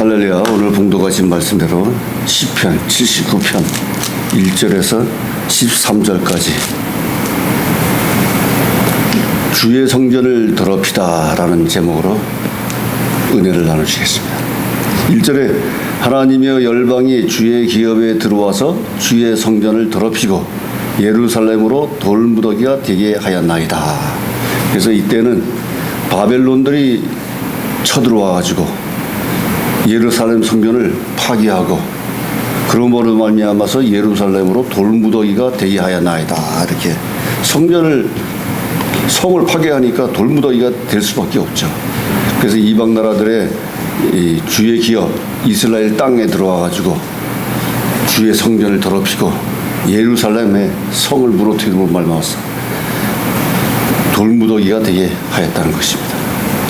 할렐루야. 오늘 봉독하신 말씀대로 시편 79편 1절에서 13절까지 주의 성전을 더럽히다 라는 제목으로 은혜를 나누시겠습니다. 1절에 하나님이여 열방이 주의 기업에 들어와서 주의 성전을 더럽히고 예루살렘으로 돌무더기가 되게 하였나이다. 그래서 이때는 바벨론들이 쳐들어와가지고 예루살렘 성전을 파괴하고 그러므로 말미암아서 예루살렘으로 돌무더기가 되게 하였나이다. 이렇게 성을 파괴하니까 돌무더기가 될 수밖에 없죠. 그래서 이방 나라들의 주의 기업 이스라엘 땅에 들어와가지고 주의 성전을 더럽히고 예루살렘의 성을 무너뜨리고 말미암아서 돌무더기가 되게 하였다는 것입니다.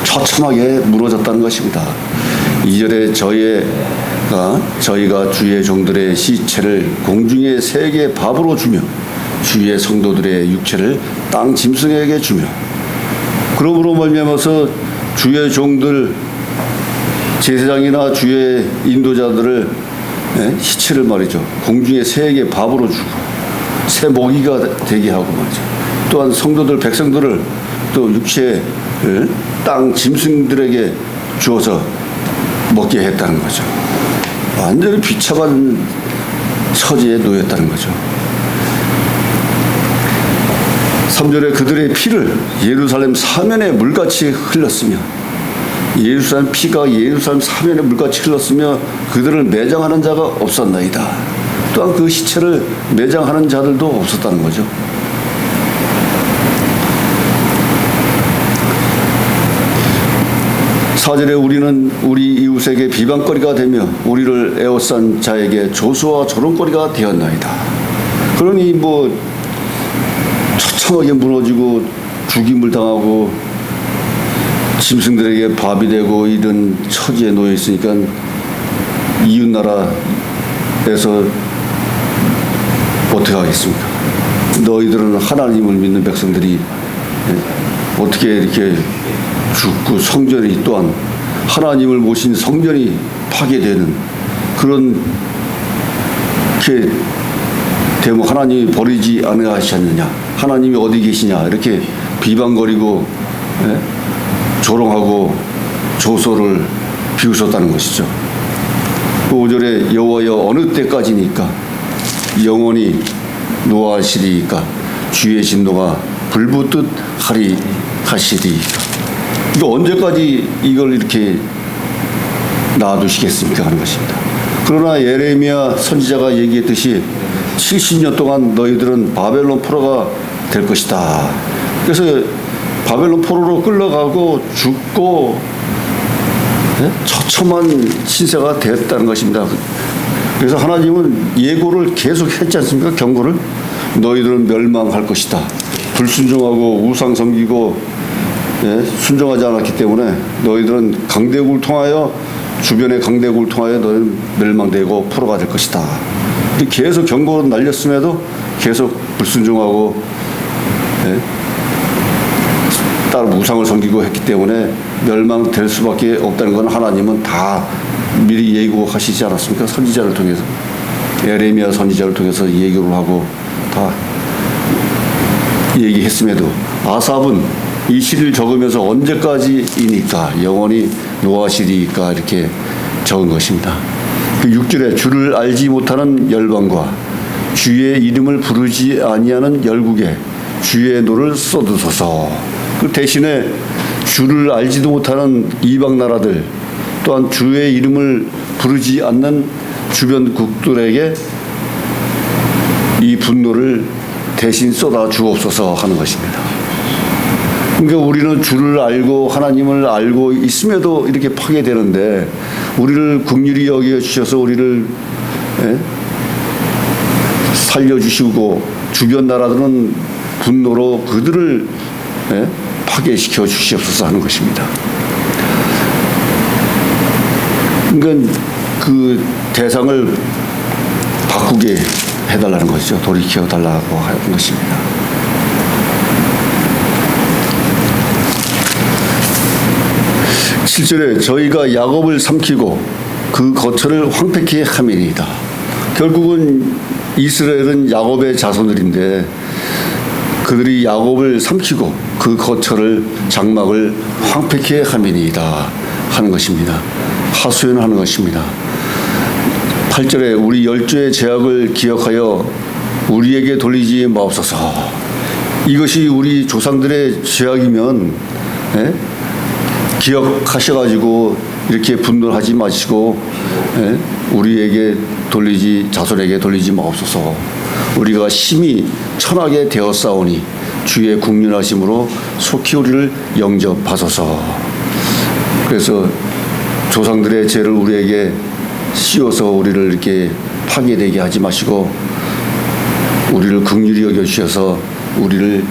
처참하게 무너졌다는 것입니다. 2절에 저희가 주의 종들의 시체를 공중의 새에게 밥으로 주며 주의 성도들의 육체를 땅 짐승에게 주며 그러므로 말미암아서 주의 종들 제사장이나 주의 인도자들을 시체를 말이죠. 공중의 새에게 밥으로 주고 새 먹이가 되게 하고 말이죠. 또한 성도들 백성들을 또 육체를 땅 짐승들에게 주어서 먹게 했다는 거죠. 완전히 비참한 처지에 놓였다는 거죠. 3절에 그들의 피를 예루살렘 사면에 물같이 흘렸으며 예루살렘 피가 예루살렘 사면에 물같이 흘렀으며 그들을 매장하는 자가 없었나이다. 또한 그 시체를 매장하는 자들도 없었다는 거죠. 4절에 우리는 우리 이웃에게 비방거리가 되며 우리를 에워싼 자에게 조수와 조롱거리가 되었나이다. 그러니 처참하게 무너지고 죽임을 당하고 짐승들에게 밥이 되고 이런 처지에 놓여 있으니까 이웃 나라에서 어떻게 하겠습니까? 너희들은 하나님을 믿는 백성들이 어떻게 이렇게 죽고 성전이 또한 하나님을 모신 성전이 파괴되는 그런 게 되면 하나님이 버리지 않으셨느냐, 하나님이 어디 계시냐 이렇게 비방거리고 조롱하고 조소를 비웃었다는 것이죠. 5절에 여호와여 어느 때까지니까 영원히 노하시리이까 주의 진노가 불붙듯 하시리이까. 이거 언제까지 이걸 이렇게 놔두시겠습니까 하는 것입니다. 그러나 예레미야 선지자가 얘기했듯이 70년 동안 너희들은 바벨론 포로가 될 것이다. 그래서 바벨론 포로로 끌려가고 죽고 처참한 신세가 되었다는 것입니다. 그래서 하나님은 예고를 계속 했지 않습니까? 경고를. 너희들은 멸망할 것이다. 불순종하고 우상 섬기고 순종하지 않았기 때문에 너희들은 강대국을 통하여 주변의 강대국을 통하여 너희는 멸망되고 포로가 될 것이다. 계속 경고를 날렸음에도 계속 불순종하고 따로 우상을 섬기고 했기 때문에 멸망될 수밖에 없다는 건 하나님은 다 미리 예고하시지 않았습니까? 선지자를 통해서 예레미야 선지자를 통해서 예고를 하고 다 얘기했음에도 아삽은 이 시를 적으면서 언제까지이니까 영원히 노하시리이까 이렇게 적은 것입니다. 6절에 주를 알지 못하는 열방과 주의 이름을 부르지 아니하는 열국에 주의 노를 쏟으소서. 그 대신에 주를 알지도 못하는 이방 나라들 또한 주의 이름을 부르지 않는 주변 국들에게 이 분노를 대신 쏟아 주옵소서 하는 것입니다. 그러니까 우리는 주를 알고 하나님을 알고 있음에도 이렇게 파괴되는데 우리를 긍휼히 여겨 주셔서 우리를 살려주시고 주변 나라들은 분노로 그들을 파괴시켜 주시옵소서 하는 것입니다. 그러니까 그 대상을 바꾸게 해달라는 것이죠. 돌이켜 달라고 하는 것입니다. 실제로 저희가 야곱을 삼키고 그 거처를 황폐케 함이니이다. 결국은 이스라엘은 야곱의 자손들인데 그들이 야곱을 삼키고 그 거처를 장막을 황폐케 함이니이다 하는 것입니다. 하소연하는 것입니다. 8절에 우리 열조의 죄악을 기억하여 우리에게 돌리지 마옵소서. 이것이 우리 조상들의 죄악이면 기억하셔가지고 이렇게 분노하지 마시고 우리에게 자손에게 돌리지 마옵소서. 우리가 심히 천하게 되었사오니 주의 국률하심으로 속히 우리를 영접하소서. 그래서 조상들의 죄를 우리에게 씌워서 우리를 이렇게 파괴되게 하지 마시고 우리를 긍휼히 여겨주셔서 우리를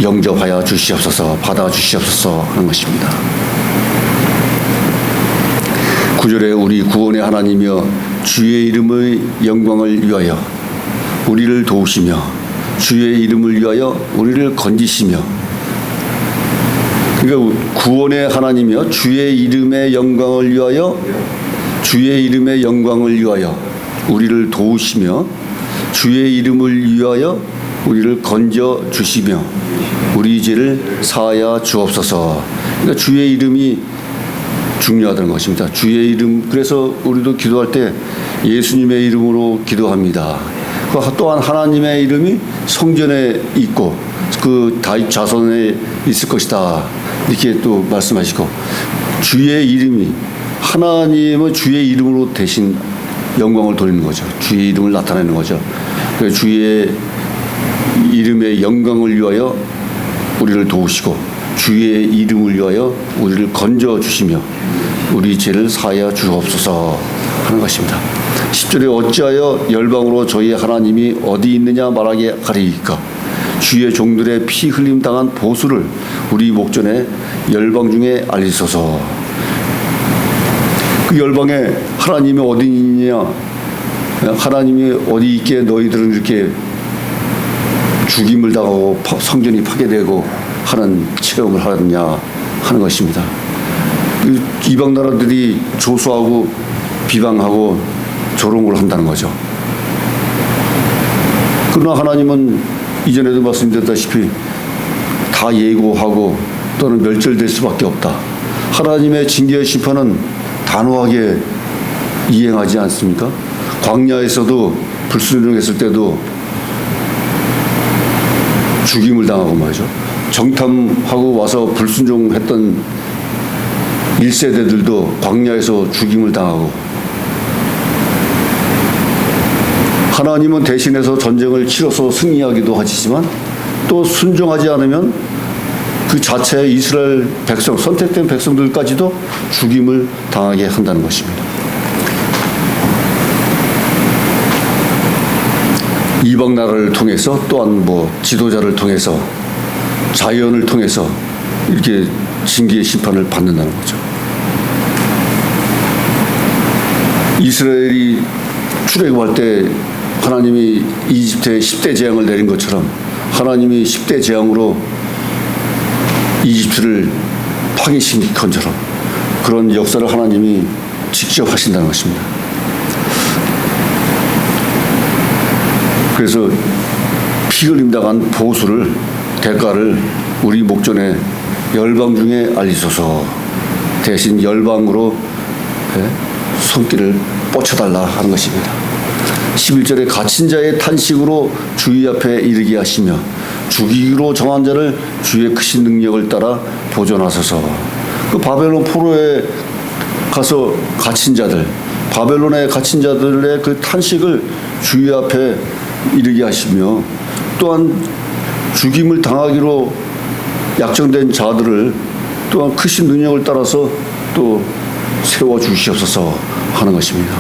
영접하여 주시옵소서, 받아주시옵소서 하는 것입니다. 9절에 우리 구원의 하나님이여 주의 이름의 영광을 위하여 우리를 도우시며 주의 이름을 위하여 우리를 건지시며, 그러니까 구원의 하나님이여 주의 이름의 영광을 위하여 주의 이름의 영광을 위하여 우리를 도우시며 주의 이름을 위하여 우리를 건져 주시며 우리 죄를 사하여 주옵소서. 그러니까 주의 이름이 중요하다는 것입니다. 주의 이름. 그래서 우리도 기도할 때 예수님의 이름으로 기도합니다. 또한 하나님의 이름이 성전에 있고 그 다윗 자손에 있을 것이다 이렇게 또 말씀하시고, 주의 이름이, 하나님은 주의 이름으로 대신 영광을 돌리는 거죠. 주의 이름을 나타내는 거죠. 주의 이름의 영광을 위하여 우리를 도우시고 주의 이름을 위하여 우리를 건져 주시며 우리 죄를 사하여 주옵소서 하는 것입니다. 10절에 어찌하여 열방으로 저희 하나님이 어디 있느냐 말하게 하리이까. 주의 종들의 피 흘림 당한 보수를 우리 목전에 열방 중에 알리소서. 그 열방에 하나님이 어디 있느냐, 하나님이 어디 있기에 너희들은 이렇게 죽임을 당하고 성전이 파괴되고 하는 체험을 하느냐 하는 것입니다. 이방 나라들이 조소하고 비방하고 저런 걸 한다는 거죠. 그러나 하나님은 이전에도 말씀드렸다시피 다 예고하고 또는 멸절될 수밖에 없다. 하나님의 징계의 심판은 단호하게 이행하지 않습니까? 광야에서도 불순종했을 때도 죽임을 당하고 말이죠. 정탐하고 와서 불순종했던 1세대들도 광야에서 죽임을 당하고, 하나님은 대신해서 전쟁을 치러서 승리하기도 하시지만 또 순종하지 않으면 그 자체 이스라엘 백성, 선택된 백성들까지도 죽임을 당하게 한다는 것입니다. 이방 나라를 통해서 또한 지도자를 통해서 자연을 통해서 이렇게 징계의 심판을 받는다는 거죠. 이스라엘이 출애굽할 때 하나님이 이집트에 10대 재앙을 내린 것처럼 하나님이 10대 재앙으로 이집트를 파괴시킨 것처럼 그런 역사를 하나님이 직접 하신다는 것입니다. 그래서 피 흘림 당한 보수를, 대가를 우리 목전에 열방 중에 알리소서. 대신 열방으로 손길을 뻗쳐달라 하는 것입니다. 11절에 갇힌 자의 탄식으로 주의 앞에 이르게 하시며 죽이기로 정한 자를 주의 크신 능력을 따라 보존하소서. 그 바벨론 포로에 가서 갇힌 자들, 바벨론에 갇힌 자들의 그 탄식을 주의 앞에 이르게 하시며 또한 죽임을 당하기로 약정된 자들을 또한 크신 능력을 따라서 또 세워 주시옵소서 하는 것입니다.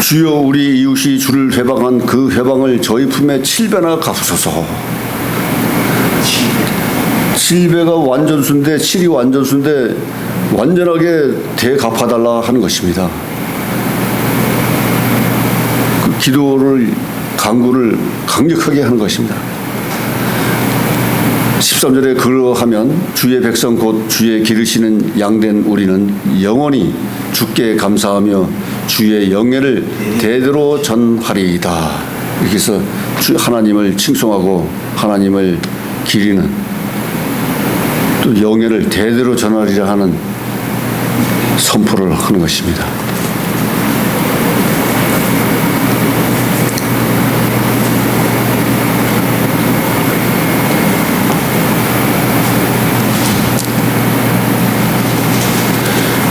주여 우리 이웃이 주를 회방한 그 회방을 저희 품에 7배나 갚으소서. 7배가 완전수인데 7이 완전수인데 완전하게 대갚아달라 하는 것입니다. 그 기도를, 간구를 강력하게 하는 것입니다. 13절에 그러하면 주의 백성 곧 주의 기르시는 양된 우리는 영원히 주께 감사하며 주의 영예를 대대로 전하리이다. 이렇게 해서 하나님을 칭송하고 하나님을 기리는, 또 영예를 대대로 전하리라 하는 선포를 하는 것입니다.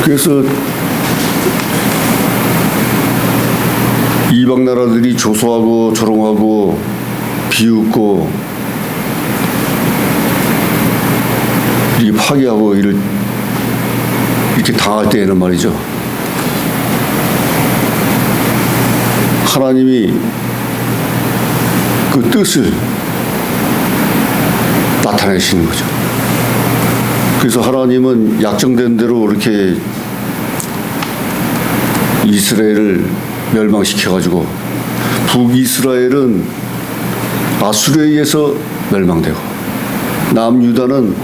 그래서 이방 나라들이 조소하고 조롱하고 비웃고 이렇게 파괴하고 이렇게 당할 때에는 말이죠, 하나님이 그 뜻을 나타내시는 거죠. 그래서 하나님은 약정된 대로 이렇게 이스라엘을 멸망시켜가지고 북이스라엘은 아수르에 의해서 멸망되고 남유다는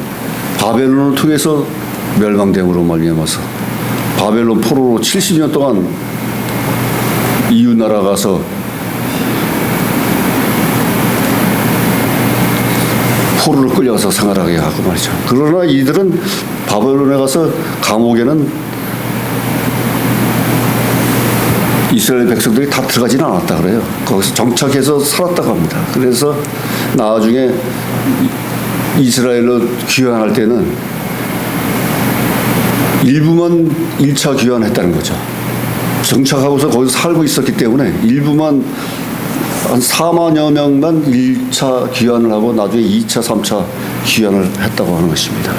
바벨론을 통해서 멸망됨으로 말미암아서 바벨론 포로로 70년 동안 이웃 나라 가서 포로를 끌려가서 생활하게 하고 말이죠. 그러나 이들은 바벨론에 가서 감옥에는 이스라엘 백성들이 다 들어가지는 않았다 그래요. 거기서 정착해서 살았다고 합니다. 그래서 나중에 이스라엘로 귀환할 때는 일부만 1차 귀환했다는 거죠. 정착하고서 거기서 살고 있었기 때문에 일부만 한 4만여 명만 1차 귀환을 하고 나중에 2차, 3차 귀환을 했다고 하는 것입니다.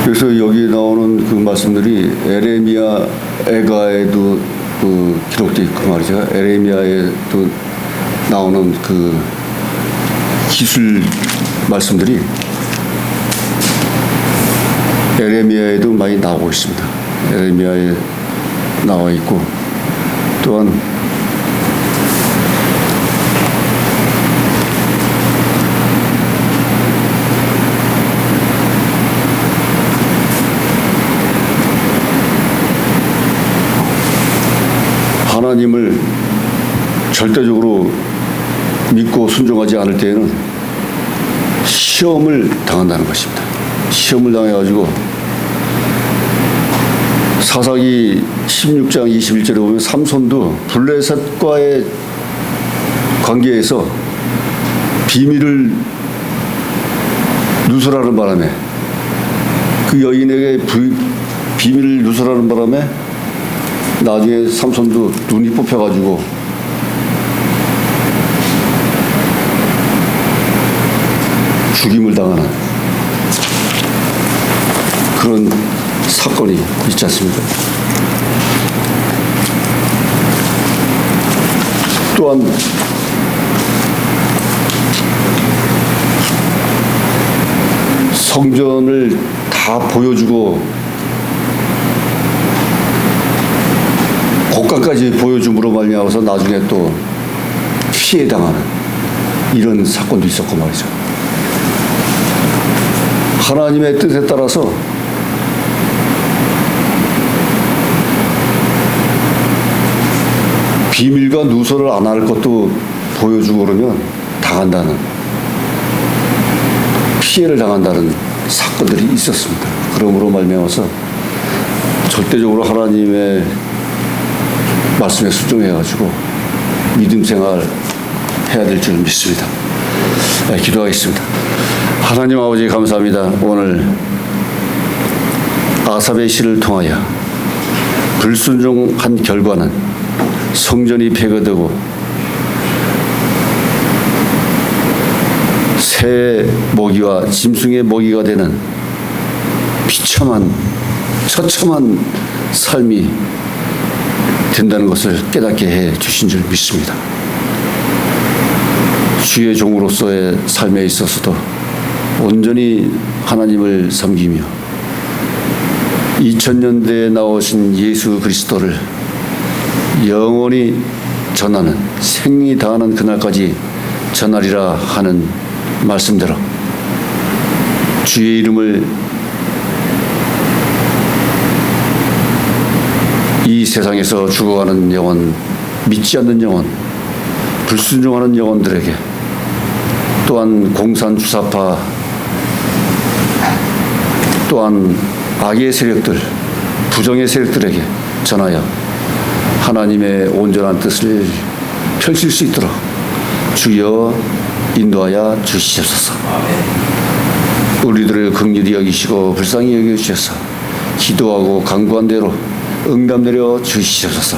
그래서 여기 나오는 그 말씀들이 에레미야 에가에도 기록되어 있고 말이죠. 에레미야에도 나오는 그 기술 말씀들이 에레미야에도 많이 나오고 있습니다. 에레미야에 나와 있고, 또한 하나님을 절대적으로 믿고 순종하지 않을 때에는 시험을 당한다는 것입니다. 시험을 당해가지고 사사기 16장 21절에 보면 삼손도 블레셋과의 관계에서 비밀을 누설하는 바람에, 그 여인에게 비밀을 누설하는 바람에 나중에 삼손도 눈이 뽑혀가지고 죽임을 당하는 그런 사건이 있지 않습니까? 또한 성전을 다 보여주고 고가까지 보여줌으로 말미암아서 나중에 또 피해당하는 이런 사건도 있었고 말이죠. 하나님의 뜻에 따라서 비밀과 누설을 안 할 것도 보여주고 그러면 당한다는, 피해를 당한다는 사건들이 있었습니다. 그러므로 말미암아서 절대적으로 하나님의 말씀에 순종해가지고 믿음 생활 해야 될 줄 믿습니다. 네, 기도하겠습니다. 하나님 아버지 감사합니다. 오늘 아삽의 시를 통하여 불순종한 결과는 성전이 폐허되고 새 먹이와 짐승의 먹이가 되는 비참한 처참한 삶이 된다는 것을 깨닫게 해 주신 줄 믿습니다. 주의 종으로서의 삶에 있어서도 온전히 하나님을 섬기며 2000년대에 나오신 예수 그리스도를 영원히 전하는, 생이 다하는 그날까지 전하리라 하는 말씀대로 주의 이름을 이 세상에서 죽어가는 영혼, 믿지 않는 영혼, 불순종하는 영혼들에게, 또한 공산주사파, 또한 악의 세력들, 부정의 세력들에게 전하여 하나님의 온전한 뜻을 펼칠 수 있도록 주여 인도하여 주시옵소서. 우리들을 긍휼히 여기시고 불쌍히 여겨주셔서 기도하고 간구한 대로 응답 내려 주시옵소서.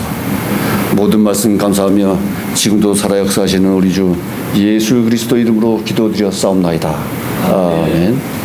모든 말씀 감사하며 지금도 살아 역사하시는 우리 주 예수 그리스도 이름으로 기도드려 싸움나이다. 아멘.